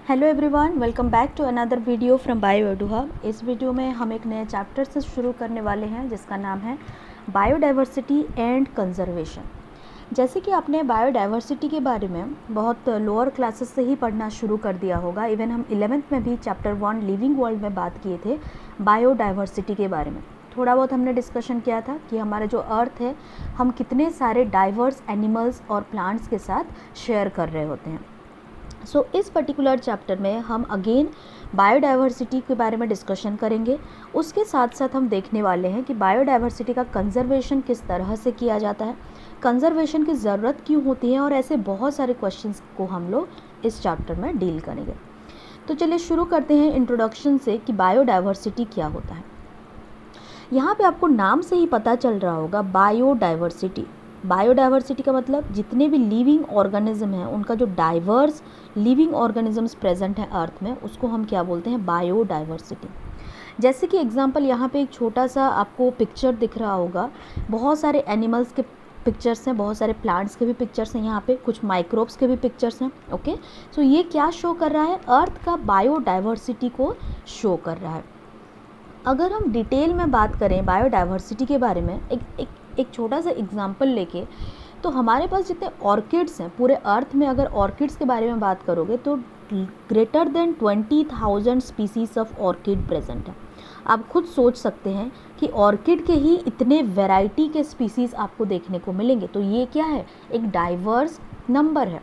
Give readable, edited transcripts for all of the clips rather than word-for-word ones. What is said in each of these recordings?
Hello everyone, welcome back to another video from Bio Edu Hub. इस video में हम एक नए चैप्टर से शुरू करने वाले हैं जिसका नाम है बायोडाइवर्सिटी एंड कंजर्वेशन। जैसे कि आपने बायोडाइवर्सिटी के बारे में बहुत लोअर क्लासेस से ही पढ़ना शुरू कर दिया होगा। इवन हम 11th में भी चैप्टर 1 लिविंग वर्ल्ड में बात किए थे बायोडाइवर्सिटी के बारे में। थोड़ा बहुत हमने डिस्कशन किया था कि हमारा जो अर्थ है हम कितने सारे डाइवर्स एनिमल्स और प्लांट्स के साथ शेयर कर रहे होते हैं। सो इस पर्टिकुलर चैप्टर में हम अगेन बायोडाइवर्सिटी के बारे में डिस्कशन करेंगे। उसके साथ साथ हम देखने वाले हैं कि बायोडाइवर्सिटी का कंजर्वेशन किस तरह से किया जाता है, कंजर्वेशन की ज़रूरत क्यों होती है, और ऐसे बहुत सारे क्वेश्चंस को हम लोग इस चैप्टर में डील करेंगे। तो चलिए शुरू करते हैं इंट्रोडक्शन से कि बायोडाइवर्सिटी क्या होता है। यहाँ पे आपको नाम से ही पता चल रहा होगा बायोडाइवर्सिटी। बायोडाइवर्सिटी का मतलब जितने भी लिविंग ऑर्गेनिज्म हैं उनका जो डाइवर्स लिविंग ऑर्गेनिजम्स प्रेजेंट है अर्थ में, उसको हम क्या बोलते हैं, बायोडाइवर्सिटी। जैसे कि एग्जांपल यहाँ पे एक छोटा सा आपको पिक्चर दिख रहा होगा, बहुत सारे एनिमल्स के पिक्चर्स हैं, बहुत सारे प्लांट्स के भी पिक्चर्स हैं, यहाँ पे कुछ माइक्रोब्स के भी पिक्चर्स हैं। ओके, सो ये क्या शो कर रहा है, अर्थ का बायोडाइवर्सिटी को शो कर रहा है। अगर हम डिटेल में बात करें बायोडाइवर्सिटी के बारे में, एक छोटा सा एग्जांपल लेके, तो हमारे पास जितने ऑर्किड्स हैं पूरे अर्थ में, अगर ऑर्किड्स के बारे में बात करोगे तो greater than 20,000 species of orchid present है। आप खुद सोच सकते हैं कि ऑर्किड के ही इतने वैरायटी के स्पीसीज आपको देखने को मिलेंगे, तो ये क्या है, एक डाइवर्स नंबर है।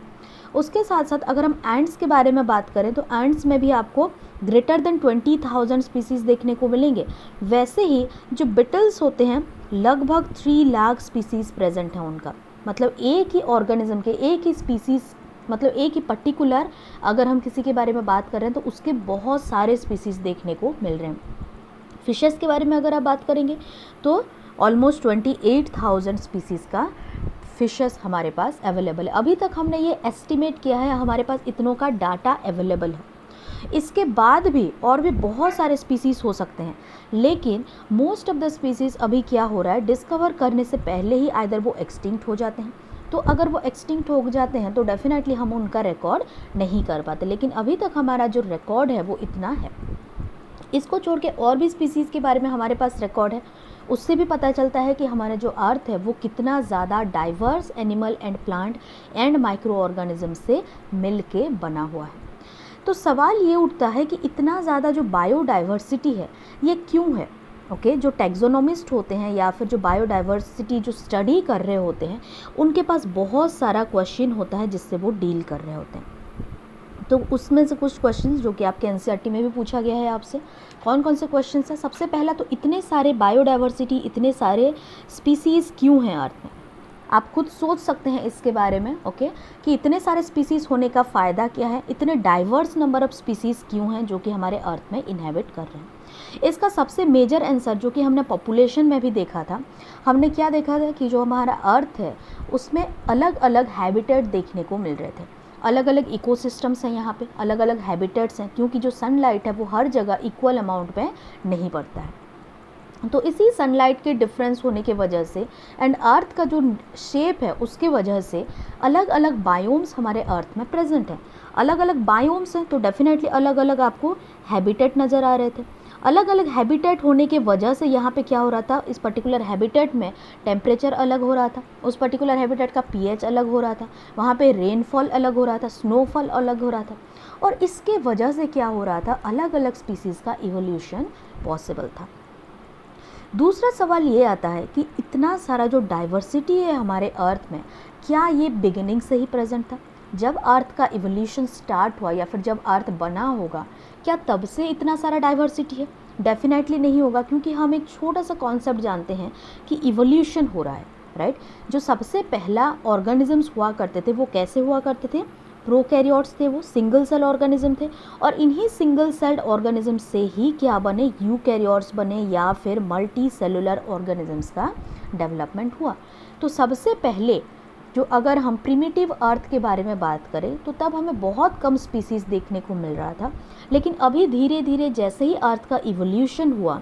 उसके साथ साथ अगर हम एंट्स के बारे में बात करें तो एंट्स में भी आपको ग्रेटर देन 20,000 स्पीसीज देखने को मिलेंगे। वैसे ही जो बिटल्स होते हैं लगभग 3 लाख स्पीसीज प्रेजेंट हैं उनका, मतलब एक ही ऑर्गेनिज्म के एक ही स्पीसीज, मतलब एक ही पर्टिकुलर अगर हम किसी के बारे में बात कर रहे हैं तो उसके बहुत सारे स्पीसीज देखने को मिल रहे हैं। फिशेस के बारे में अगर आप बात करेंगे तो ऑलमोस्ट 28,000 स्पीसीज का फिशेस हमारे पास अवेलेबल है। अभी तक हमने ये एस्टिमेट किया है, हमारे पास इतनों का डाटा अवेलेबल है। इसके बाद भी और भी बहुत सारे स्पीसीज़ हो सकते हैं, लेकिन मोस्ट ऑफ द स्पीसीज़ अभी क्या हो रहा है, डिस्कवर करने से पहले ही आइदर वो एक्सटिंक्ट हो जाते हैं। तो अगर वो एक्सटिंक्ट हो जाते हैं तो डेफिनेटली हम उनका रिकॉर्ड नहीं कर पाते, लेकिन अभी तक हमारा जो रिकॉर्ड है वो इतना है। इसको छोड़ के और भी स्पीसीज़ के बारे में हमारे पास रिकॉर्ड है, उससे भी पता चलता है कि हमारा जो अर्थ है वो कितना ज़्यादा diverse animal and plant and micro organism से मिल के बना हुआ है। तो सवाल ये उठता है कि इतना ज़्यादा जो बायोडाइवर्सिटी है ये क्यों है। ओके, जो टैक्सोनॉमिस्ट होते हैं या फिर जो बायोडाइवर्सिटी जो स्टडी कर रहे होते हैं उनके पास बहुत सारा क्वेश्चन होता है जिससे वो डील कर रहे होते हैं। तो उसमें से कुछ क्वेश्चंस जो कि आपके एनसीईआरटी में भी पूछा गया है आपसे, कौन कौन से क्वेश्चंस हैं। सबसे पहला तो इतने सारे बायोडाइवर्सिटी, इतने सारे स्पीसीज़ क्यों हैं अर्थ में। आप खुद सोच सकते हैं इसके बारे में, ओके, कि इतने सारे स्पीसीज़ होने का फ़ायदा क्या है, इतने डाइवर्स नंबर ऑफ़ स्पीसीज़ क्यों हैं जो कि हमारे अर्थ में इनहेबिट कर रहे हैं। इसका सबसे मेजर आंसर जो कि हमने पॉपुलेशन में भी देखा था, हमने क्या देखा था कि जो हमारा अर्थ है उसमें अलग अलग हैबिटेट देखने को मिल रहे थे, अलग अलग इकोसिस्टम्स हैं, यहाँ पे अलग अलग हैबिटेट्स हैं, क्योंकि जो सनलाइट है वो हर जगह इक्वल अमाउंट में नहीं पड़ता है। तो इसी सनलाइट के डिफरेंस होने के वजह से एंड अर्थ का जो शेप है उसके वजह से अलग अलग बायोम्स हमारे अर्थ में प्रेजेंट हैं। अलग अलग बायोम्स हैं तो डेफिनेटली अलग अलग आपको हैबिटेट नज़र आ रहे थे। अलग अलग हैबिटेट होने के वजह से यहाँ पे क्या हो रहा था, इस पर्टिकुलर हैबिटेट में टेम्परेचर अलग हो रहा था, उस पर्टिकुलर हैबिटेट का पीएच अलग हो रहा था, वहाँ पे रेनफॉल अलग हो रहा था, स्नोफॉल अलग हो रहा था, और इसके वजह से क्या हो रहा था, अलग अलग स्पीसीज़ का इवोल्यूशन पॉसिबल था। दूसरा सवाल ये आता है कि इतना सारा जो डाइवर्सिटी है हमारे अर्थ में, क्या ये बिगिनिंग से ही प्रेजेंट था, जब अर्थ का इवोल्यूशन स्टार्ट हुआ या फिर जब अर्थ बना होगा, क्या तब से इतना सारा डाइवर्सिटी है? डेफिनेटली नहीं होगा, क्योंकि हम एक छोटा सा कॉन्सेप्ट जानते हैं कि इवोल्यूशन हो रहा है, राइट। जो सबसे पहला ऑर्गेनिजम्स हुआ करते थे वो कैसे हुआ करते थे, प्रोकैरियोट्स थे, वो सिंगल सेल ऑर्गेनिज्म थे, और इन्हीं सिंगल सेल्ड ऑर्गेनिज्म से ही क्या बने, यूकैरियोट्स बने या फिर मल्टी सेलुलर ऑर्गेनिजम्स का डेवलपमेंट हुआ। तो सबसे पहले जो अगर हम प्रिमिटिव अर्थ के बारे में बात करें तो तब हमें बहुत कम स्पीसीज़ देखने को मिल रहा था, लेकिन अभी धीरे धीरे जैसे ही अर्थ का इवोल्यूशन हुआ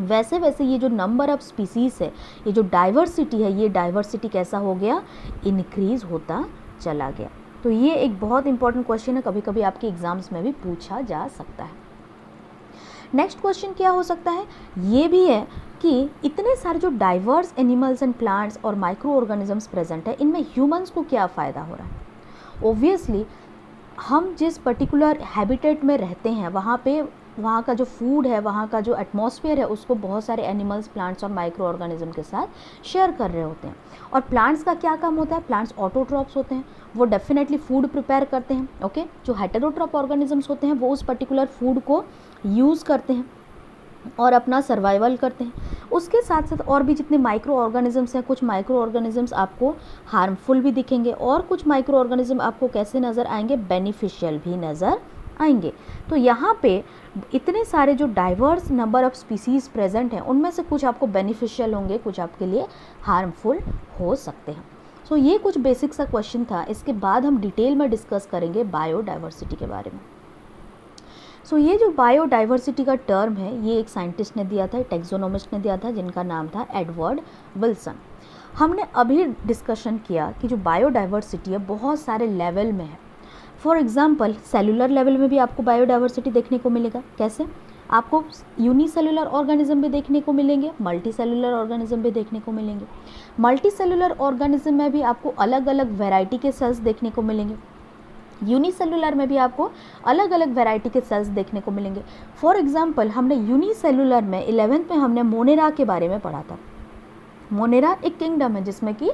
वैसे वैसे ये जो नंबर ऑफ़ स्पीसीज़ है, ये जो डाइवर्सिटी है, ये डाइवर्सिटी कैसा हो गया, इनक्रीज़ होता चला गया। तो ये एक बहुत इंपॉर्टेंट क्वेश्चन है, कभी कभी आपके एग्जाम्स में भी पूछा जा सकता है। नेक्स्ट क्वेश्चन क्या हो सकता है, ये भी है कि इतने सारे जो डाइवर्स एनिमल्स एंड प्लांट्स और माइक्रो ऑर्गेनिजम्स प्रेजेंट है, इनमें ह्यूमंस को क्या फ़ायदा हो रहा है। ओब्वियसली हम जिस पर्टिकुलर हैबिटेट में रहते हैं वहाँ का जो फूड है, वहाँ का जो एटमॉस्फेयर है, उसको बहुत सारे एनिमल्स, प्लांट्स और माइक्रो ऑर्गेनिज्म के साथ शेयर कर रहे होते हैं। और प्लांट्स का क्या काम होता है, प्लांट्स ऑटोट्रॉप्स होते हैं, वो डेफिनेटली फूड प्रिपेयर करते हैं। ओके, जो हेटेरोट्रॉप ऑर्गेनिजम्स होते हैं वो उस पर्टिकुलर फूड को यूज़ करते हैं और अपना सर्वाइवल करते हैं। उसके साथ साथ और भी जितने माइक्रो ऑर्गेनिजम्स हैं, कुछ माइक्रो ऑर्गेनिजम्स आपको हार्मफुल भी दिखेंगे और कुछ माइक्रो ऑर्गेनिज्म आपको कैसे नज़र आएंगे, बेनिफिशियल भी नज़र आएंगे। तो यहाँ पे इतने सारे जो diverse number of species present हैं, उनमें से कुछ आपको बेनिफिशियल होंगे, कुछ आपके लिए हार्मफुल हो सकते हैं। सो ये कुछ बेसिक सा क्वेश्चन था। इसके बाद हम डिटेल में डिस्कस करेंगे बायोडाइवर्सिटी के बारे में। सो ये जो बायोडाइवर्सिटी का टर्म है, ये एक साइंटिस्ट ने दिया था, टेक्सोनोमिस्ट ने दिया था, जिनका नाम था एडवर्ड विल्सन। हमने अभी डिस्कशन किया कि जो बायोडाइवर्सिटी है बहुत सारे लेवल में है। फॉर एग्जांपल सेलुलर लेवल में भी आपको बायोडाइवर्सिटी देखने को मिलेगा। कैसे, आपको यूनिसेलुलर ऑर्गेनिज्म भी देखने को मिलेंगे, मल्टी सेलुलर ऑर्गेनिज्म भी देखने को मिलेंगे। मल्टी सेलुलर ऑर्गेनिज्म में भी आपको अलग अलग वैरायटी के सेल्स देखने को मिलेंगे। यूनिसेलुलर में भी आपको अलग अलग वैरायटी के सेल्स देखने को मिलेंगे। फॉर एग्जांपल हमने यूनिसेलुलर में 11th में हमने मोनेरा के बारे में पढ़ा था। मोनेरा एक किंगडम है जिसमें कि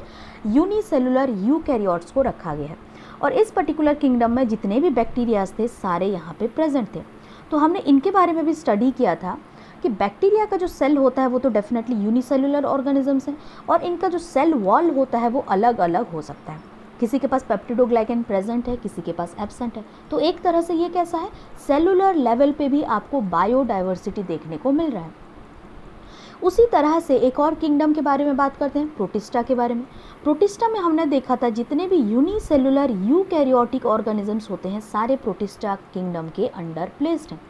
यूनिसेलुलर यूकैरियोट्स को रखा गया है, और इस पर्टिकुलर किंगडम में जितने भी बैक्टीरियाज थे सारे यहाँ पे प्रेजेंट थे। तो हमने इनके बारे में भी स्टडी किया था कि बैक्टीरिया का जो सेल होता है वो तो डेफिनेटली यूनिसेलुलर ऑर्गेनिजम्स हैं, और इनका जो सेल वॉल होता है वो अलग अलग हो सकता है। किसी के पास पेप्टिडोग्लाइकन प्रेजेंट है, किसी के पास एब्सेंट है। तो एक तरह से ये कैसा है, सेलुलर लेवल पे भी आपको बायोडाइवर्सिटी देखने को मिल रहा है। उसी तरह से एक और किंगडम के बारे में बात करते हैं, प्रोटिस्टा के बारे में। प्रोटिस्टा में हमने देखा था जितने भी यूनिसेलुलर यूकैरियोटिक ऑर्गेनिजम्स होते हैं सारे प्रोटिस्टा किंगडम के अंडर प्लेस्ड हैं।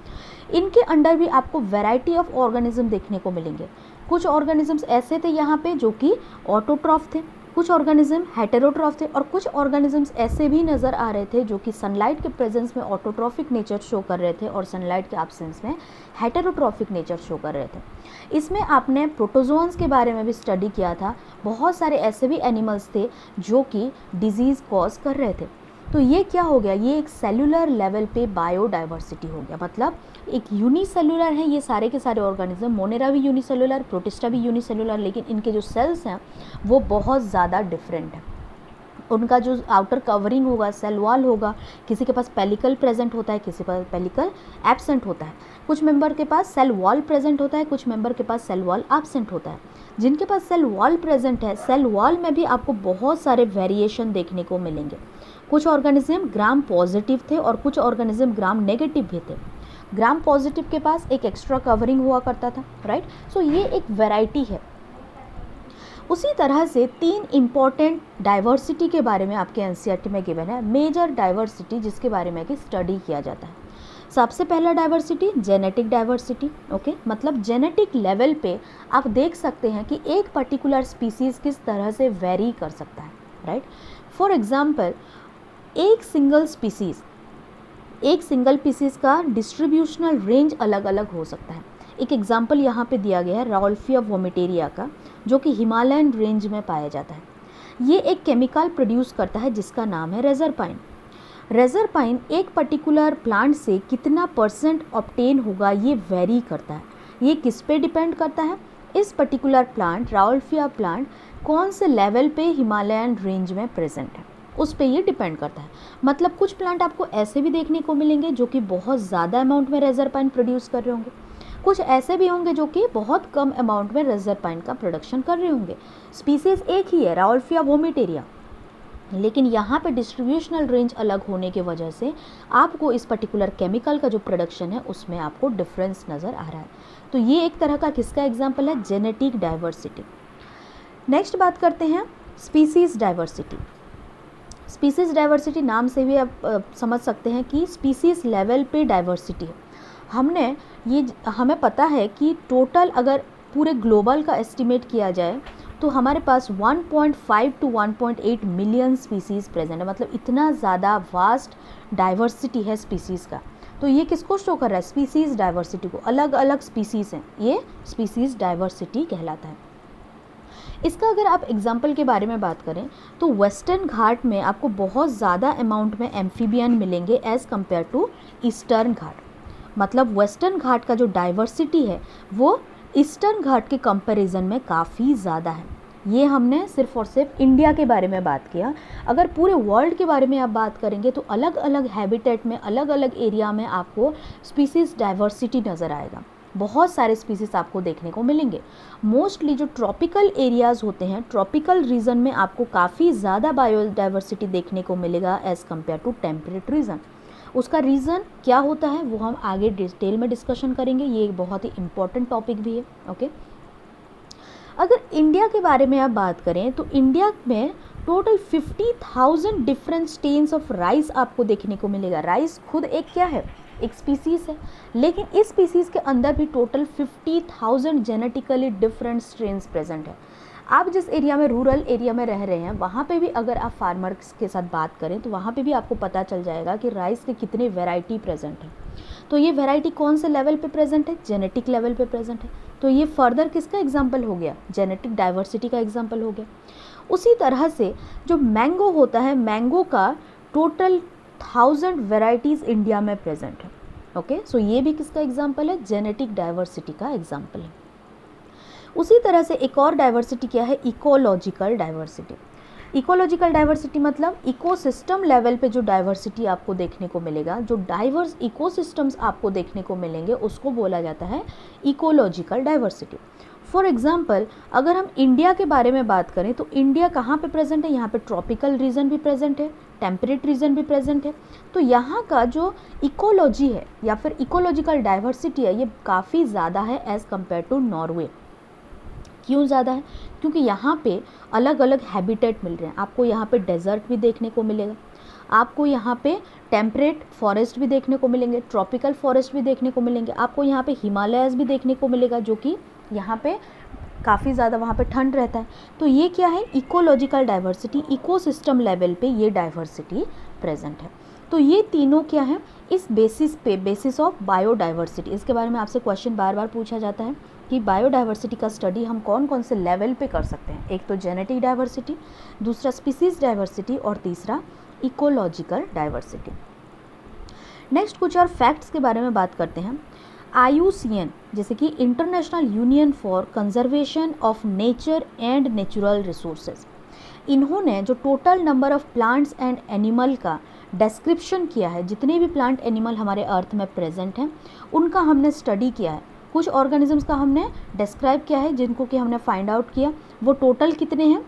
इनके अंडर भी आपको वैरायटी ऑफ ऑर्गेनिज्म देखने को मिलेंगे। कुछ ऑर्गेनिजम्स ऐसे थे यहाँ पे जो कि ऑटोट्रॉफ थे, कुछ ऑर्गेनिज्म हेटेरोट्रॉफ थे, और कुछ ऑर्गेनिजम्स ऐसे भी नज़र आ रहे थे जो कि सनलाइट के प्रेजेंस में ऑटोट्रॉफिक नेचर शो कर रहे थे और सनलाइट के एब्सेंस में हेटेरोट्रॉफिक नेचर शो कर रहे थे। इसमें आपने प्रोटोजोन्स के बारे में भी स्टडी किया था। बहुत सारे ऐसे भी एनिमल्स थे जो कि डिजीज़ कॉज कर रहे थे। तो ये क्या हो गया, ये एक सेलुलर लेवल पे बायोडाइवर्सिटी हो गया। मतलब एक यूनिसेलुलर है ये सारे के सारे ऑर्गेनिज्म, मोनेरा भी यूनिसेलुलर, प्रोटिस्टा भी यूनिसेलुलर, लेकिन इनके जो सेल्स हैं वो बहुत ज़्यादा डिफरेंट है। उनका जो आउटर कवरिंग होगा, सेल वॉल होगा, किसी के पास पेलिकल प्रेजेंट होता है, किसी के पास पेलिकल एब्सेंट होता है। कुछ मेंबर के पास सेल वॉल प्रेजेंट होता है, कुछ मेंबर के पास सेल वॉल एब्सेंट होता है। जिनके पास सेल वॉल प्रेजेंट है, सेल वॉल में भी आपको बहुत सारे वेरिएशन देखने को मिलेंगे। कुछ ऑर्गेनिज्म ग्राम पॉजिटिव थे और कुछ ऑर्गेनिज्म ग्राम नेगेटिव भी थे। ग्राम पॉजिटिव के पास एक एक्स्ट्रा कवरिंग हुआ करता था, राइट। सो ये एक वैरायटी है। उसी तरह से 3 इम्पॉर्टेंट डाइवर्सिटी के बारे में आपके एनसीईआरटी में गिवन है, मेजर डाइवर्सिटी जिसके बारे में कि स्टडी किया जाता है। सबसे पहला डाइवर्सिटी जेनेटिक डाइवर्सिटी। ओके, मतलब जेनेटिक लेवल पे आप देख सकते हैं कि एक पर्टिकुलर स्पीसीज़ किस तरह से वेरी कर सकता है, राइट। फॉर एग्जांपल एक सिंगल पीसीज का डिस्ट्रीब्यूशनल रेंज अलग अलग हो सकता है। एक एग्जांपल यहाँ पे दिया गया है राउल्फिया वोमिटेरिया का, जो कि हिमालयन रेंज में पाया जाता है। ये एक केमिकल प्रोड्यूस करता है जिसका नाम है रेजरपाइन। रेजरपाइन एक पर्टिकुलर प्लांट से कितना % ऑब्टेन होगा ये वेरी करता है। ये किस पे डिपेंड करता है, इस पर्टिकुलर प्लांट राउल्फिया प्लांट कौन से लेवल पे हिमालयन रेंज में प्रेजेंट है, उस पे ये डिपेंड करता है। मतलब कुछ प्लांट आपको ऐसे भी देखने को मिलेंगे जो कि बहुत ज़्यादा अमाउंट में रेजरपाइन प्रोड्यूस कर रहे होंगे, कुछ ऐसे भी होंगे जो कि बहुत कम अमाउंट में रेजरपाइन का प्रोडक्शन कर रहे होंगे। स्पीसीज एक ही है, राउल्फिया वोमिटेरिया, लेकिन यहाँ पे डिस्ट्रीब्यूशनल रेंज अलग होने की वजह से आपको इस पर्टिकुलर केमिकल का जो प्रोडक्शन है उसमें आपको डिफरेंस नज़र आ रहा है। तो ये एक तरह का किसका एग्जाम्पल है, जेनेटिक डाइवर्सिटी। नेक्स्ट बात करते हैं स्पीसीज डाइवर्सिटी। स्पीसीज डाइवर्सिटी नाम से भी आप समझ सकते हैं कि स्पीसीज लेवल पे डाइवर्सिटी है। हमें पता है कि टोटल अगर पूरे ग्लोबल का एस्टिमेट किया जाए तो हमारे पास 1.5 टू 1.8 मिलियन स्पीसीज़ प्रेजेंट है, मतलब इतना ज़्यादा वास्ट डाइवर्सिटी है स्पीसीज़ का। तो ये किसको शो कर रहा है? स्पीसीज़ डाइवर्सिटी को। अलग अलग स्पीसीज़ हैं, ये स्पीसीज़ डाइवर्सिटी कहलाता है। इसका अगर आप एग्जाम्पल के बारे में बात करें तो वेस्टर्न घाट में आपको बहुत ज़्यादा अमाउंट में एम्फीबियन मिलेंगे एज़ कम्पेयर टू ईस्टर्न घाट। मतलब वेस्टर्न घाट का जो डाइवर्सिटी है वो ईस्टर्न घाट के कंपैरिजन में काफ़ी ज़्यादा है। ये हमने सिर्फ और सिर्फ इंडिया के बारे में बात किया। अगर पूरे वर्ल्ड के बारे में आप बात करेंगे तो अलग अलग हैबिटेट में, अलग अलग एरिया में आपको स्पीसीज़ डाइवर्सिटी नज़र आएगा। बहुत सारे स्पीसीज़ आपको देखने को मिलेंगे। मोस्टली जो ट्रॉपिकल एरियाज़ होते हैं, ट्रॉपिकल रीजन में आपको काफ़ी ज़्यादा बायोडाइवर्सिटी देखने को मिलेगा as compare to temperate region. उसका रीज़न क्या होता है वो हम आगे डिटेल में डिस्कशन करेंगे, ये एक बहुत ही इम्पॉर्टेंट टॉपिक भी है। ओके, अगर इंडिया के बारे में आप बात करें तो इंडिया में total 50,000 different strains of rice आपको देखने को मिलेगा। राइस खुद एक क्या है? एक स्पीसीज़ है, लेकिन इस स्पीसीज़ के अंदर भी total 50,000 genetically different strains present है। आप जिस एरिया में, रूरल एरिया में रह रहे हैं, वहाँ पे भी अगर आप फार्मर्स के साथ बात करें तो वहाँ पे भी आपको पता चल जाएगा कि राइस के कितने वैरायटी प्रेजेंट है। तो ये वैरायटी कौन से लेवल पे प्रेजेंट है? जेनेटिक लेवल पे प्रेजेंट है। तो ये फर्दर किसका एग्जाम्पल हो गया? जेनेटिक डाइवर्सिटी का एग्जाम्पल हो गया। उसी तरह से जो मैंगो होता है, मैंगो का टोटल 1000 वेराइटीज़ इंडिया में प्रेजेंट है। ओके, सो ये भी किसका एग्जाम्पल है? जेनेटिक डाइवर्सिटी का एग्जाम्पल है। उसी तरह से एक और डाइवर्सिटी क्या है? Ecological diversity. इकोलॉजिकल डाइवर्सिटी मतलब इकोसिस्टम लेवल पे जो डाइवर्सिटी आपको देखने को मिलेगा, जो डाइवर्स इकोसिस्टम्स आपको देखने को मिलेंगे, उसको बोला जाता है इकोलॉजिकल डाइवर्सिटी। फॉर एग्जाम्पल, अगर हम इंडिया के बारे में बात करें तो इंडिया कहाँ पे प्रेजेंट है? यहाँ पे ट्रॉपिकल रीजन भी प्रेजेंट है, टेम्परेट रीजन भी प्रेजेंट है। तो यहाँ का जो इकोलॉजी है या फिर इकोलॉजिकल डाइवर्सिटी है, ये काफ़ी ज़्यादा है एज़ कम्पेयर टू नॉर्वे। क्यों ज़्यादा है? क्योंकि यहाँ पे अलग अलग हैबिटेट मिल रहे हैं। आपको यहाँ पे डेजर्ट भी देखने को मिलेगा, आपको यहाँ पे टेम्परेट फॉरेस्ट भी देखने को मिलेंगे, ट्रॉपिकल फॉरेस्ट भी देखने को मिलेंगे, आपको यहाँ पे हिमालयस भी देखने को मिलेगा, जो कि यहाँ पे काफ़ी ज़्यादा वहाँ पे ठंड रहता है। तो ये क्या है? इकोलॉजिकल डाइवर्सिटी, इकोसिस्टम लेवल पे ये डाइवर्सिटी प्रेजेंट है। तो ये तीनों क्या है? इस बेसिस ऑफ बायोडाइवर्सिटी। इसके बारे में आपसे क्वेश्चन बार बार पूछा जाता है कि बायोडाइवर्सिटी का स्टडी हम कौन कौन से लेवल पे कर सकते हैं। एक तो जेनेटिक डाइवर्सिटी, दूसरा स्पीसीज डाइवर्सिटी और तीसरा इकोलॉजिकल डाइवर्सिटी। नेक्स्ट कुछ और फैक्ट्स के बारे में बात करते हैं। IUCN जैसे कि international union for conservation of nature and natural resources, इन्होंने जो total number of plants and animal का डिस्क्रिप्शन किया है, जितने भी प्लांट एनिमल हमारे अर्थ में प्रेजेंट हैं उनका हमने स्टडी किया है। कुछ ऑर्गेनिजम्स का हमने डिस्क्राइब किया है जिनको कि हमने फाइंड आउट किया, वो टोटल कितने हैं?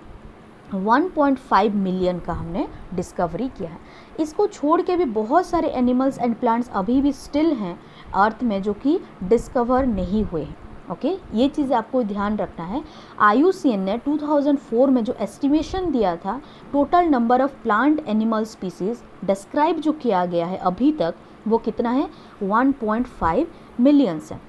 1.5 मिलियन का हमने डिस्कवरी किया है। इसको छोड़ के भी बहुत सारे एनिमल्स एंड प्लांट्स अभी भी स्टिल हैं अर्थ में जो कि डिस्कवर नहीं हुए हैं। ओके, ये चीज़ आपको ध्यान रखना है। IUCN ने 2004 में जो एस्टिमेशन दिया था, total number of plant animal species describe जो किया गया है अभी तक, वो कितना है? 1.5 मिलियंस है।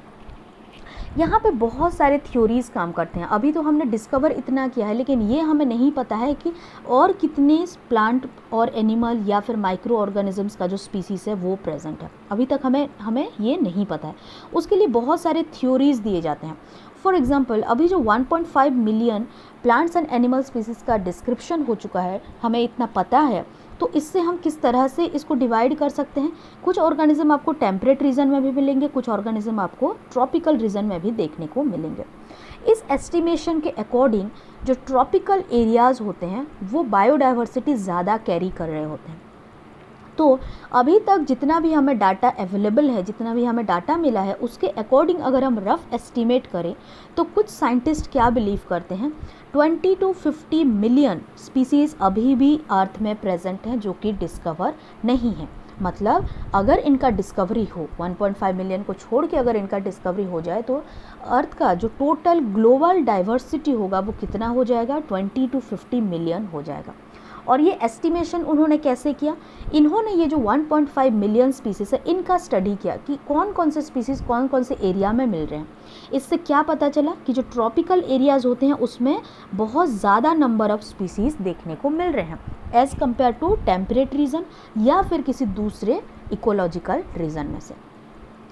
यहाँ पे बहुत सारे थ्योरीज़ काम करते हैं। अभी तो हमने डिस्कवर इतना किया है, लेकिन ये हमें नहीं पता है कि और कितने प्लांट और एनिमल या फिर माइक्रो ऑर्गेनिजम्स का जो स्पीसीज़ है वो प्रेजेंट है। अभी तक हमें ये नहीं पता है। उसके लिए बहुत सारे थ्योरीज़ दिए जाते हैं। फॉर एग्जांपल, अभी जो 1.5 million plants and animal species का डिस्क्रिप्शन हो चुका है, हमें इतना पता है, तो इससे हम किस तरह से इसको डिवाइड कर सकते हैं। कुछ ऑर्गेनिज्म आपको टेम्परेट रीजन में भी मिलेंगे, कुछ ऑर्गेनिज्म आपको ट्रॉपिकल रीजन में भी देखने को मिलेंगे। इस एस्टिमेशन के अकॉर्डिंग जो ट्रॉपिकल एरियाज़ होते हैं वो बायोडाइवर्सिटी ज़्यादा कैरी कर रहे होते हैं। तो अभी तक जितना भी हमें डाटा अवेलेबल है, जितना भी हमें डाटा मिला है, उसके अकॉर्डिंग अगर हम रफ एस्टिमेट करें तो कुछ साइंटिस्ट क्या बिलीव करते हैं, 20 to 50 मिलियन स्पीसीज़ अभी भी अर्थ में प्रेजेंट हैं जो कि डिस्कवर नहीं है। मतलब अगर इनका डिस्कवरी हो, 1.5 मिलियन को छोड़ के अगर इनका डिस्कवरी हो जाए तो अर्थ का जो टोटल ग्लोबल डाइवर्सिटी होगा वो कितना हो जाएगा? 20 to 50 मिलियन हो जाएगा। और ये एस्टिमेशन उन्होंने कैसे किया, इन्होंने ये जो 1.5 मिलियन स्पीसीज है इनका स्टडी किया कि कौन कौन से स्पीसीज कौन कौन से एरिया में मिल रहे हैं। इससे क्या पता चला कि जो ट्रॉपिकल एरियाज़ होते हैं उसमें बहुत ज़्यादा नंबर ऑफ़ स्पीसीज़ देखने को मिल रहे हैं as compare to temperate region या फिर किसी दूसरे इकोलॉजिकल रीजन में से।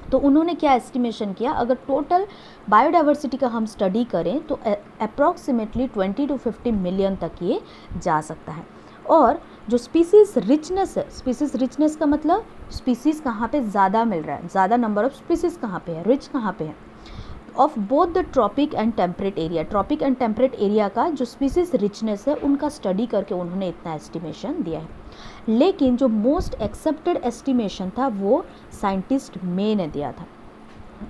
तो उन्होंने क्या एस्टिमेशन किया, अगर टोटल बायोडाइवर्सिटी का हम स्टडी करें तो अप्रॉक्सीमेटली 20 to 50 मिलियन तक ये जा सकता है। और जो स्पीसीज़ रिचनेस है, स्पीसीज़ रिचनेस का मतलब स्पीसीज़ कहाँ पे ज़्यादा मिल रहा है, ज़्यादा नंबर ऑफ स्पीसीज़ कहाँ पे है, रिच कहाँ पे है, of both the tropic and temperate area, tropic and temperate area का जो स्पीसीज़ रिचनेस है उनका स्टडी करके उन्होंने इतना एस्टिमेशन दिया है। लेकिन जो मोस्ट एक्सेप्टेड एस्टिमेशन था वो साइंटिस्ट मे ने दिया था।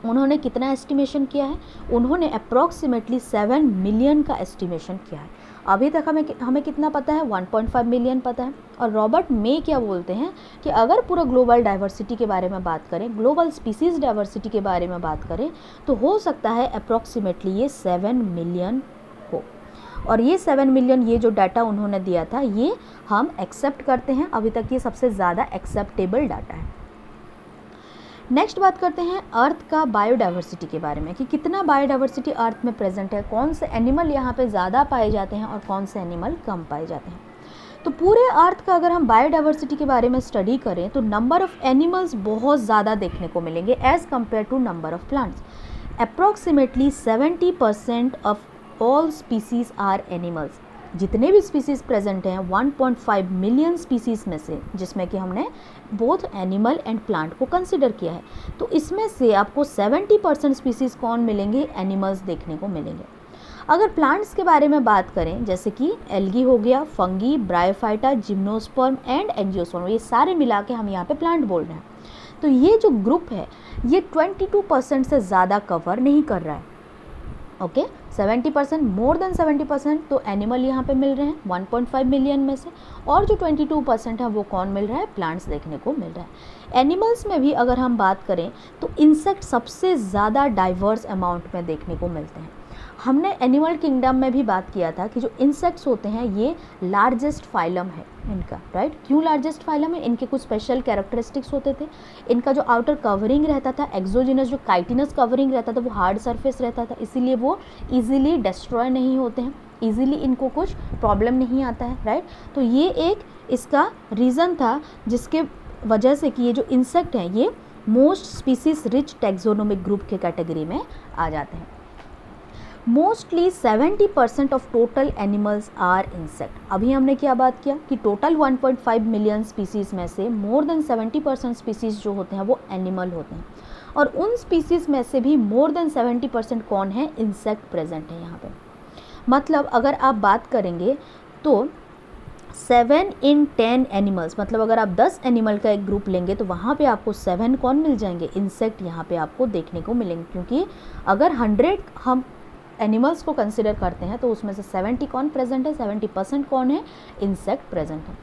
उन्होंने कितना एस्टिमेशन किया है, उन्होंने अप्रॉक्सीमेटली 7 मिलियन का एस्टिमेशन किया है। अभी तक हमें कितना पता है, 1.5 मिलियन पता है। और रॉबर्ट मे क्या बोलते हैं कि अगर पूरा ग्लोबल डाइवर्सिटी के बारे में बात करें, ग्लोबल स्पीसीज़ डाइवर्सिटी के बारे में बात करें तो हो सकता है अप्रॉक्सीमेटली ये 7 मिलियन हो। और ये 7 मिलियन ये जो डाटा उन्होंने दिया था ये हम एक्सेप्ट करते हैं, अभी तक ये सबसे ज़्यादा एक्सेप्टेबल डाटा है। नेक्स्ट बात करते हैं अर्थ का बायोडाइवर्सिटी के बारे में कि कितना बायोडाइवर्सिटी अर्थ में प्रेजेंट है, कौन से एनिमल यहाँ पे ज़्यादा पाए जाते हैं और कौन से एनिमल कम पाए जाते हैं। तो पूरे अर्थ का अगर हम बायोडाइवर्सिटी के बारे में स्टडी करें तो नंबर ऑफ़ एनिमल्स बहुत ज़्यादा देखने को मिलेंगे as compare to number of plants. Approximately 70% of all species are animals. जितने भी स्पीसीज़ प्रेजेंट हैं 1.5 मिलियन स्पीसीज़ में से, जिसमें कि हमने बोथ एनिमल एंड प्लांट को कंसिडर किया है, तो इसमें से आपको 70% स्पीसीज़ कौन मिलेंगे, एनिमल्स देखने को मिलेंगे। अगर प्लांट्स के बारे में बात करें जैसे कि एल्गी हो गया, fungi, bryophyta, gymnosperm and angiosperm, ये सारे मिला के हम यहाँ पे प्लांट बोल रहे हैं। तो ये जो ग्रुप है ये 22% से ज़्यादा कवर नहीं कर रहा है। ओके 70%, मोर देन 70% तो एनिमल यहाँ पे मिल रहे हैं 1.5 मिलियन में से, और जो 22% है वो कौन मिल रहा है, प्लांट्स देखने को मिल रहा है। एनिमल्स में भी अगर हम बात करें तो इंसेक्ट सबसे ज़्यादा डाइवर्स अमाउंट में देखने को मिलते हैं। हमने एनिमल किंगडम में भी बात किया था कि जो इंसेक्ट्स होते हैं ये लार्जेस्ट फाइलम है इनका, राइट। क्यों लार्जेस्ट फाइलम है, इनके कुछ स्पेशल कैरेक्टरिस्टिक्स होते थे। इनका जो आउटर कवरिंग रहता था, एक्सोजिनस जो काइटिनस कवरिंग रहता था, वो हार्ड सरफेस रहता था, इसीलिए वो इजीली डिस्ट्रॉय नहीं होते हैं, इजीली इनको कुछ प्रॉब्लम नहीं आता है, राइट। तो ये एक इसका रीज़न था जिसके वजह से कि ये जो इंसेक्ट हैं ये most species rich taxonomic group के कैटेगरी में आ जाते हैं। Mostly 70% of total animals are insect. अभी हमने क्या बात किया कि टोटल 1.5 मिलियन स्पीसीज़ में से मोर देन 70% स्पीसीज़ जो होते हैं वो एनिमल होते हैं, और उन स्पीसीज़ में से भी मोर देन 70% कौन है, इंसेक्ट प्रेजेंट है यहाँ पे। मतलब अगर आप बात करेंगे तो 7 in 10 एनिमल्स, मतलब अगर आप 10 एनिमल का एक ग्रुप लेंगे तो वहाँ पे आपको 7 कौन मिल जाएंगे, इंसेक्ट यहाँ पे आपको देखने को मिलेंगे। क्योंकि अगर 100 हम एनिमल्स को कंसिडर करते हैं तो उसमें से 70 कौन प्रेजेंट है, 70% कौन है, इंसेक्ट प्रेजेंट है।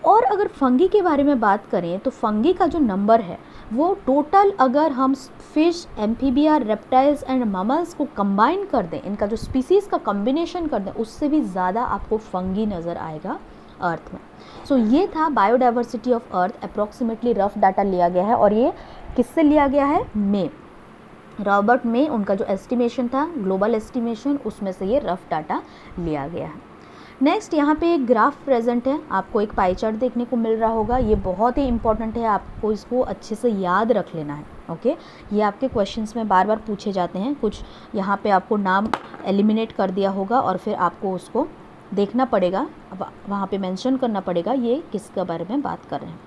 और अगर फंगी के बारे में बात करें तो फंगी का जो नंबर है वो टोटल अगर हम फिश, एम्फीबिया, रेप्टाइल्स एंड ममल्स को कंबाइन कर दें, इनका जो स्पीसीज़ का कॉम्बिनेशन कर दें, उससे भी ज़्यादा आपको फंगी नज़र आएगा अर्थ में। सो ये था biodiversity of earth. Approximately rough data लिया गया है, और ये किससे लिया गया है, मे, रॉबर्ट मे, उनका जो एस्टिमेशन था ग्लोबल एस्टिमेशन, उसमें से ये रफ डाटा लिया गया है। नेक्स्ट यहाँ पे एक ग्राफ प्रेजेंट है, आपको एक पाई चार्ट देखने को मिल रहा होगा। ये बहुत ही इंपॉर्टेंट है, आपको इसको अच्छे से याद रख लेना है। ओके, ये आपके क्वेश्चंस में बार बार पूछे जाते हैं। कुछ यहाँ पे आपको नाम एलिमिनेट कर दिया होगा और फिर आपको उसको देखना पड़ेगा, वहाँ पे मेंशन करना पड़ेगा ये किसके बारे में बात कर रहे हैं।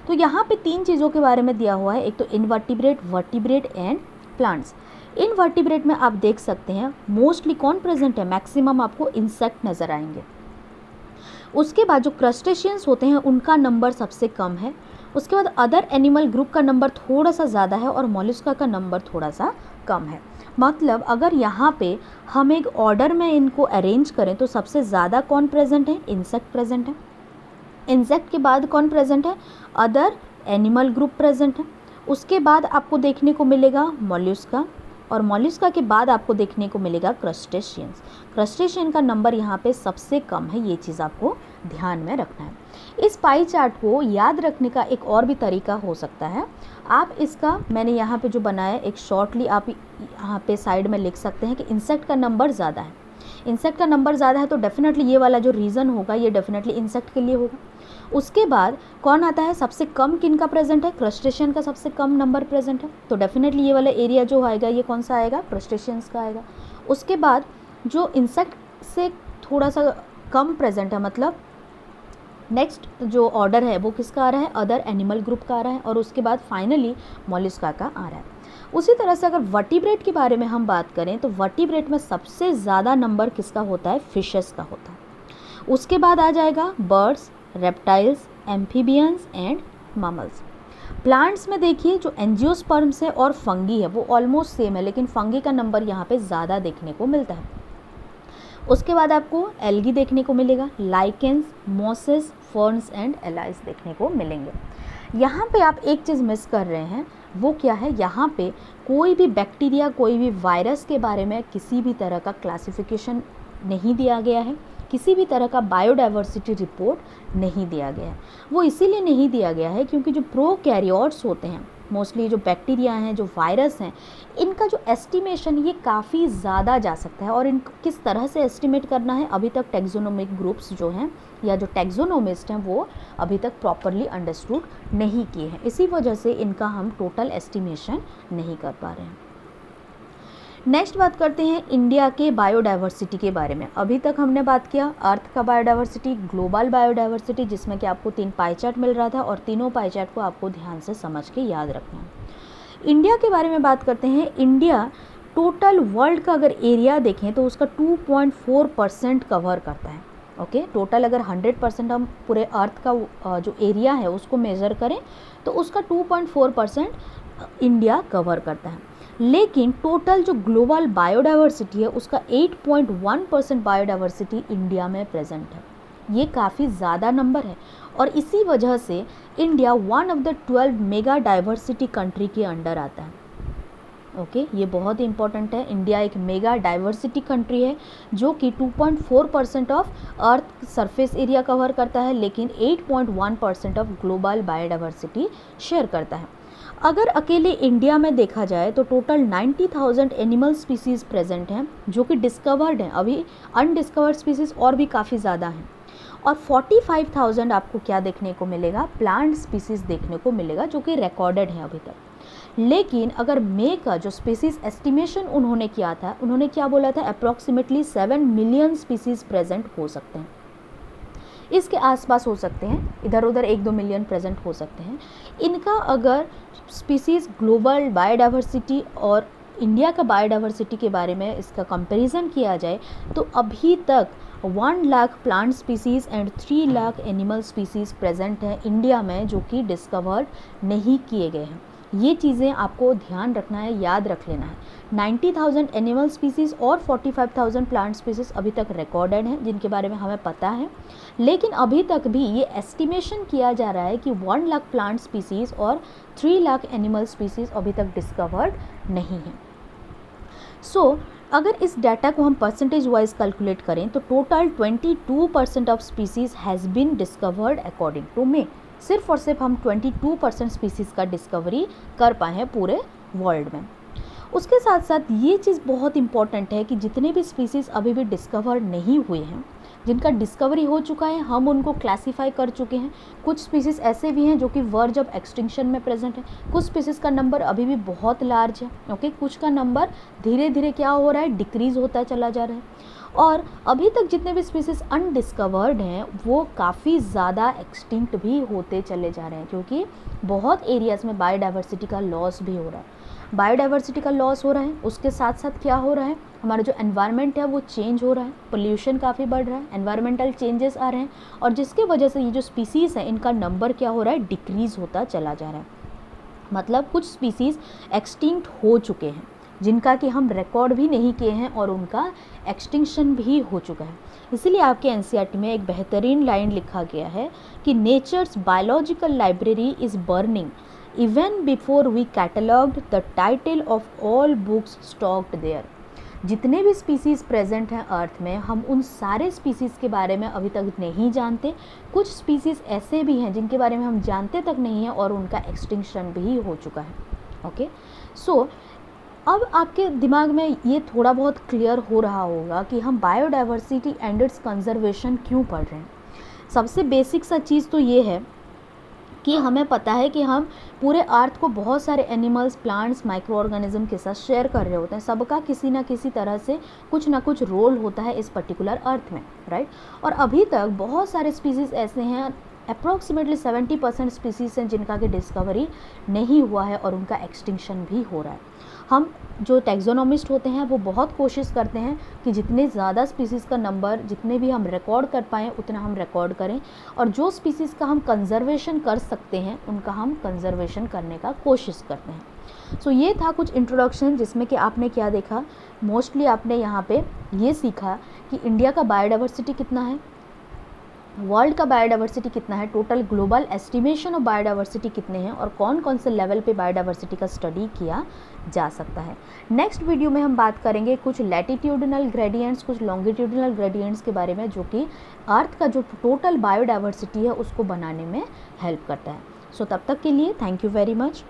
तो यहाँ पे 3 चीज़ों के बारे में दिया हुआ है, एक तो invertebrate, vertebrate and plants. Invertebrate में आप देख सकते हैं मोस्टली कौन प्रेजेंट है, मैक्सिमम आपको इंसेक्ट नज़र आएंगे। उसके बाद जो क्रस्टेशियंस होते हैं उनका नंबर सबसे कम है। उसके बाद अदर एनिमल ग्रुप का नंबर थोड़ा सा ज़्यादा है और मोलस्का का नंबर थोड़ा सा कम है। मतलब अगर यहाँ पे हम एक ऑर्डर में इनको अरेंज करें तो सबसे ज़्यादा कौन प्रेजेंट है, इंसेक्ट प्रेजेंट है। इंसेक्ट के बाद कौन प्रेजेंट है, अदर एनिमल ग्रुप प्रेजेंट है। उसके बाद आपको देखने को मिलेगा मोलस्का, और मॉलिस्का के बाद आपको देखने को मिलेगा क्रस्टेशियंस। क्रस्टेशियन का नंबर यहाँ पे सबसे कम है, ये चीज़ आपको ध्यान में रखना है। इस पाई चार्ट को याद रखने का एक और भी तरीका हो सकता है, आप इसका मैंने यहाँ पे जो बनाया एक शॉर्टली आप यहाँ पे साइड में लिख सकते हैं कि इंसेक्ट का नंबर ज़्यादा है। इंसेक्ट का नंबर ज़्यादा है तो डेफिनेटली ये वाला जो रीज़न होगा ये डेफिनेटली इंसेक्ट के लिए होगा। उसके बाद कौन आता है, सबसे कम किन का प्रेजेंट है, क्रस्टेशियन का सबसे कम नंबर प्रेजेंट है, तो डेफिनेटली ये वाला एरिया जो आएगा ये कौन सा आएगा, क्रस्टेशियंस का आएगा। उसके बाद जो इंसेक्ट से थोड़ा सा कम प्रेजेंट है, मतलब नेक्स्ट जो ऑर्डर है वो किसका आ रहा है, अदर एनिमल ग्रुप का आ रहा है, और उसके बाद फाइनली मॉलिस्का का आ रहा है। उसी तरह से अगर वर्टिब्रेट के बारे में हम बात करें तो वर्टिब्रेट में सबसे ज़्यादा नंबर किसका होता है, फिशेस का होता है। उसके बाद आ जाएगा birds, reptiles, amphibians and mammals. Plants में देखिए जो एंजियोस्पर्म्स है और फंगी है वो ऑलमोस्ट सेम है, लेकिन फंगी का नंबर यहाँ पे ज़्यादा देखने को मिलता है। उसके बाद आपको एल्गी देखने को मिलेगा, lichens, mosses, ferns and alias देखने को मिलेंगे। यहाँ पे आप एक चीज़ मिस कर रहे हैं, वो क्या है, यहाँ पे कोई भी बैक्टीरिया, कोई भी वायरस के बारे में किसी भी तरह का क्लासिफिकेशन नहीं दिया गया है, किसी भी तरह का बायोडाइवर्सिटी रिपोर्ट नहीं दिया गया है। वो इसीलिए नहीं दिया गया है क्योंकि जो प्रोकैरियोट्स होते हैं, मोस्टली जो बैक्टीरिया हैं, जो वायरस हैं, इनका जो एस्टिमेशन ये काफ़ी ज़्यादा जा सकता है, और इनको किस तरह से एस्टिमेट करना है अभी तक टैक्सोनोमिक ग्रुप्स जो हैं या जो टैक्सोनोमिस्ट हैं वो अभी तक प्रॉपरली अंडरस्टूड नहीं किए हैं। इसी वजह से इनका हम टोटल एस्टिमेशन नहीं कर पा रहे हैं। नेक्स्ट बात करते हैं इंडिया के बायोडाइवर्सिटी के बारे में। अभी तक हमने बात किया अर्थ का बायोडाइवर्सिटी, ग्लोबल बायोडाइवर्सिटी, जिसमें कि आपको 3 पाई चार्ट मिल रहा था, और तीनों पाई चार्ट को आपको ध्यान से समझ के याद रखना है। इंडिया के बारे में बात करते हैं। इंडिया टोटल वर्ल्ड का अगर एरिया देखें तो उसका 2.4% कवर करता है। ओके, टोटल अगर 100% हम पूरे अर्थ का जो एरिया है उसको मेज़र करें तो उसका 2.4% इंडिया कवर करता है। लेकिन टोटल जो ग्लोबल बायोडाइवर्सिटी है उसका 8.1% बायोडाइवर्सिटी इंडिया में प्रेजेंट है। ये काफ़ी ज़्यादा नंबर है, और इसी वजह से India one of the 12 mega diversity country के अंडर आता है। ओके, ये बहुत इंपॉर्टेंट है। इंडिया एक मेगा डाइवर्सिटी कंट्री है जो कि 2.4% of earth surface area cover करता है, लेकिन 8.1% ऑफ ग्लोबल बायोडाइवर्सिटी शेयर करता है। अगर अकेले इंडिया में देखा जाए तो टोटल 90,000 एनिमल स्पीसीज़ प्रेजेंट हैं जो कि डिस्कवर्ड हैं, अभी अनडिस्कवर्ड स्पीसीज़ और भी काफ़ी ज़्यादा हैं, और 45,000 आपको क्या देखने को मिलेगा, प्लांट स्पीसीज़ देखने को मिलेगा जो कि रिकॉर्डेड है अभी तक। लेकिन अगर मे का जो स्पीसीज़ एस्टिमेशन उन्होंने किया था, उन्होंने क्या बोला था, अप्रॉक्सीमेटली 7 मिलियन स्पीसीज़ प्रेजेंट हो सकते हैं, इसके आसपास हो सकते हैं, इधर उधर 1-2 मिलियन प्रेजेंट हो सकते हैं। इनका अगर स्पीसीज़ ग्लोबल बायोडाइवर्सिटी और इंडिया का बायोडाइवर्सिटी के बारे में इसका कंपैरिजन किया जाए तो अभी तक 1 lakh plant species and 3 lakh animal species present हैं इंडिया में जो कि डिस्कवर्ड नहीं किए गए हैं। ये चीज़ें आपको ध्यान रखना है, याद रख लेना है। 90,000 एनिमल स्पीसीज़ और 45,000 प्लांट स्पीसीज़ अभी तक रिकॉर्डेड हैं जिनके बारे में हमें पता है, लेकिन अभी तक भी ये एस्टिमेशन किया जा रहा है कि 1 लाख प्लांट स्पीसीज़ और 3 लाख एनिमल स्पीसीज़ अभी तक डिस्कवर्ड नहीं है। सो अगर इस डाटा को हम परसेंटेज वाइज कैलकुलेट करें तो total 22% of species has been discovered according to me. सिर्फ और सिर्फ हम 22% स्पीसीज़ का डिस्कवरी कर पाए हैं पूरे वर्ल्ड में। उसके साथ साथ ये चीज़ बहुत इंपॉर्टेंट है कि जितने भी स्पीसीज़ अभी भी डिस्कवर नहीं हुए हैं, जिनका डिस्कवरी हो चुका है, हम उनको क्लासीफाई कर चुके हैं। कुछ स्पीसीज़ ऐसे भी हैं जो कि वर्ज ऑफ एक्सटिंक्शन में प्रेजेंट है, कुछ स्पीसीज़ का नंबर अभी भी बहुत लार्ज है। ओके, कुछ का नंबर धीरे धीरे क्या हो रहा है, डिक्रीज़ होता चला जा रहा है, और अभी तक जितने भी स्पीसीज़ अनडिस्कवर्ड हैं वो काफ़ी ज़्यादा एक्सटिंक्ट भी होते चले जा रहे हैं, क्योंकि बहुत एरियाज़ में बायोडाइवर्सिटी का लॉस भी हो रहा है। बायोडाइवर्सिटी का लॉस हो रहा है, उसके साथ साथ क्या हो रहा है, हमारा जो एनवायरनमेंट है वो चेंज हो रहा है, पोल्यूशन काफ़ी बढ़ रहा है, एनवायरमेंटल चेंजेस आ रहे हैं, और जिसके वजह से ये जो स्पीसीज़ हैं इनका नंबर क्या हो रहा है, डिक्रीज़ होता चला जा रहा है। मतलब कुछ स्पीसीज़ एक्सटिंक्ट हो चुके हैं जिनका कि हम रिकॉर्ड भी नहीं किए हैं, और उनका एक्सटिंक्शन भी हो चुका है। इसीलिए आपके एनसीईआरटी में एक बेहतरीन लाइन लिखा गया है कि nature's biological library is burning even before we catalogued the title of all books stocked there. जितने भी स्पीसीज़ प्रेजेंट हैं अर्थ में, हम उन सारे स्पीसीज़ के बारे में अभी तक नहीं जानते। कुछ स्पीसीज़ ऐसे भी हैं जिनके बारे में हम जानते तक नहीं हैं और उनका एक्सटिंक्शन भी हो चुका है। ओके, सो अब आपके दिमाग में ये थोड़ा बहुत क्लियर हो रहा होगा कि हम बायोडाइवर्सिटी एंड इट्स कंजर्वेशन क्यों पढ़ रहे हैं। सबसे बेसिक सा चीज़ तो ये है कि हमें पता है कि हम पूरे अर्थ को बहुत सारे एनिमल्स, प्लांट्स, माइक्रो ऑर्गेनिज्म के साथ शेयर कर रहे होते हैं। सबका किसी ना किसी तरह से कुछ ना कुछ रोल होता है इस पर्टिकुलर अर्थ में, राइट। और अभी तक बहुत सारे स्पीसीज़ ऐसे हैं, अप्रॉक्सीमेटली 70% स्पीसीज़ हैं जिनका कि डिस्कवरी नहीं हुआ है और उनका एक्सटिंक्शन भी हो रहा है। हम जो टैक्सोनॉमिस्ट होते हैं वो बहुत कोशिश करते हैं कि जितने ज़्यादा स्पीसीज़ का नंबर, जितने भी हम रिकॉर्ड कर पाएँ उतना हम रिकॉर्ड करें, और जो स्पीसीज़ का हम कंजर्वेशन कर सकते हैं उनका हम कंजर्वेशन करने का कोशिश करते हैं। सो ये था कुछ इंट्रोडक्शन जिसमें कि आपने क्या देखा, मोस्टली आपने यहाँ पे ये सीखा कि इंडिया का बायोडाइवर्सिटी कितना है, वर्ल्ड का बायोडाइवर्सिटी कितना है, total global estimation of biodiversity कितने हैं और कौन कौन से लेवल पे बायोडाइवर्सिटी का स्टडी किया जा सकता है। नेक्स्ट वीडियो में हम बात करेंगे कुछ लैटिट्यूडिनल ग्रेडियंट्स, कुछ लॉन्गिट्यूडिनल ग्रेडियंट्स के बारे में, जो कि अर्थ का जो टोटल बायोडाइवर्सिटी है उसको बनाने में हेल्प करता है। सो तब तक के लिए थैंक यू वेरी मच।